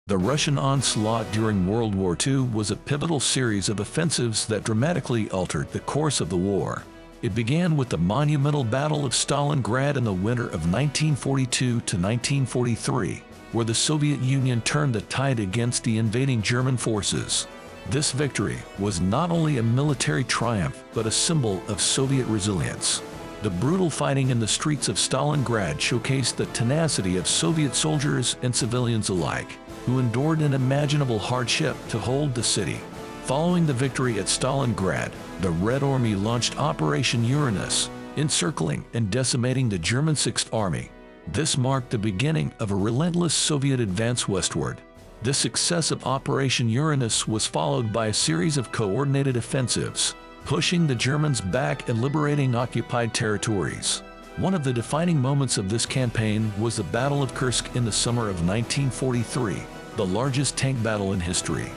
The Russian onslaught during World War II was a pivotal series of offensives that dramatically altered the course of the war. It began with the monumental Battle of Stalingrad in the winter of 1942 to 1943, where the Soviet Union turned the tide against the invading German forces. This victory was not only a military triumph but a symbol of Soviet resilience. The brutal fighting in the streets of Stalingrad showcased the tenacity of Soviet soldiers and civilians alike, who endured unimaginable hardship to hold the city. Following the victory at Stalingrad, the Red Army launched Operation Uranus, encircling and decimating the German Sixth Army. This marked the beginning of a relentless Soviet advance westward. The success of Operation Uranus was followed by a series of coordinated offensives, pushing the Germans back and liberating occupied territories. One of the defining moments of this campaign was the Battle of Kursk in the summer of 1943, the largest tank battle in history.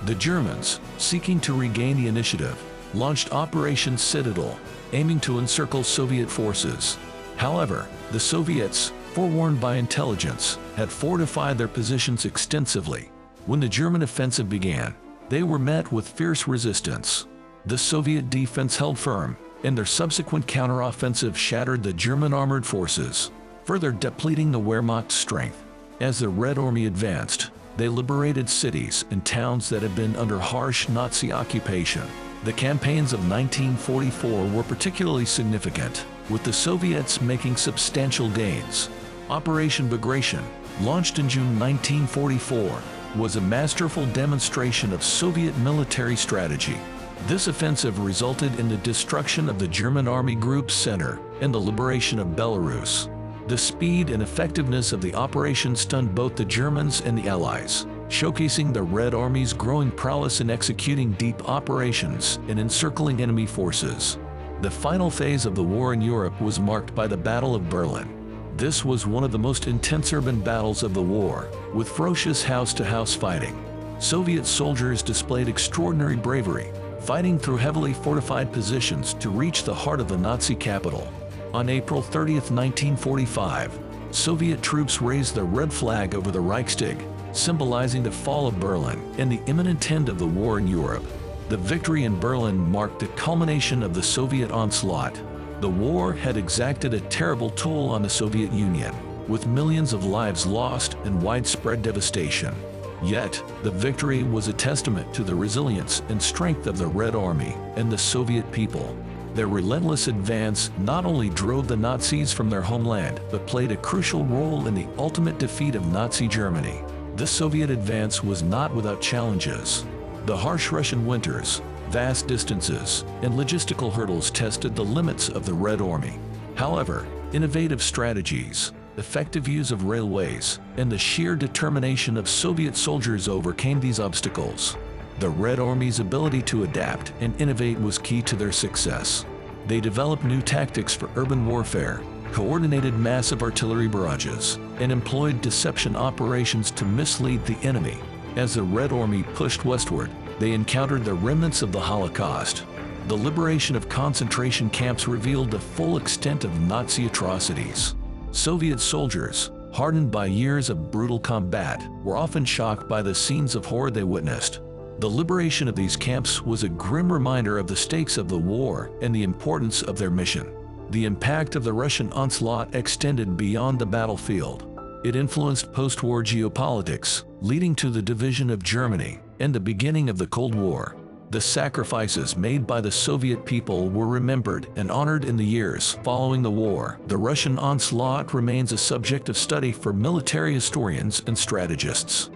The Germans, seeking to regain the initiative, launched Operation Citadel, aiming to encircle Soviet forces. However, the Soviets, forewarned by intelligence, had fortified their positions extensively. When the German offensive began, they were met with fierce resistance. The Soviet defense held firm, and their subsequent counteroffensive shattered the German armored forces, further depleting the Wehrmacht's strength. As the Red Army advanced, they liberated cities and towns that had been under harsh Nazi occupation. The campaigns of 1944 were particularly significant, with the Soviets making substantial gains. Operation Bagration, launched in June 1944, was a masterful demonstration of Soviet military strategy. This offensive resulted in the destruction of the German Army Group's center and the liberation of Belarus. The speed and effectiveness of the operation stunned both the Germans and the Allies, showcasing the Red Army's growing prowess in executing deep operations and encircling enemy forces. The final phase of the war in Europe was marked by the Battle of Berlin. This was one of the most intense urban battles of the war, with ferocious house-to-house fighting. Soviet soldiers displayed extraordinary bravery, fighting through heavily fortified positions to reach the heart of the Nazi capital. On April 30, 1945, Soviet troops raised the red flag over the Reichstag, symbolizing the fall of Berlin and the imminent end of the war in Europe. The victory in Berlin marked the culmination of the Soviet onslaught. The war had exacted a terrible toll on the Soviet Union, with millions of lives lost and widespread devastation. Yet, the victory was a testament to the resilience and strength of the Red Army and the Soviet people. Their relentless advance not only drove the Nazis from their homeland, but played a crucial role in the ultimate defeat of Nazi Germany. The Soviet advance was not without challenges. The harsh Russian winters, vast distances, and logistical hurdles tested the limits of the Red Army. However, innovative strategies, effective use of railways, and the sheer determination of Soviet soldiers overcame these obstacles. The Red Army's ability to adapt and innovate was key to their success. They developed new tactics for urban warfare, coordinated massive artillery barrages, and employed deception operations to mislead the enemy. As the Red Army pushed westward, they encountered the remnants of the Holocaust. The liberation of concentration camps revealed the full extent of Nazi atrocities. Soviet soldiers, hardened by years of brutal combat, were often shocked by the scenes of horror they witnessed. The liberation of these camps was a grim reminder of the stakes of the war and the importance of their mission. The impact of the Russian onslaught extended beyond the battlefield. It influenced post-war geopolitics, leading to the division of Germany and the beginning of the Cold War. The sacrifices made by the Soviet people were remembered and honored in the years following the war. The Russian onslaught remains a subject of study for military historians and strategists.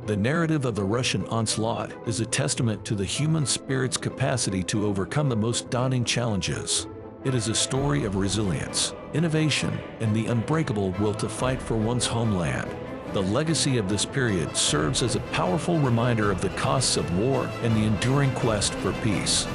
The narrative of the Russian onslaught is a testament to the human spirit's capacity to overcome the most daunting challenges. It is a story of resilience, innovation, and the unbreakable will to fight for one's homeland. The legacy of this period serves as a powerful reminder of the costs of war and the enduring quest for peace.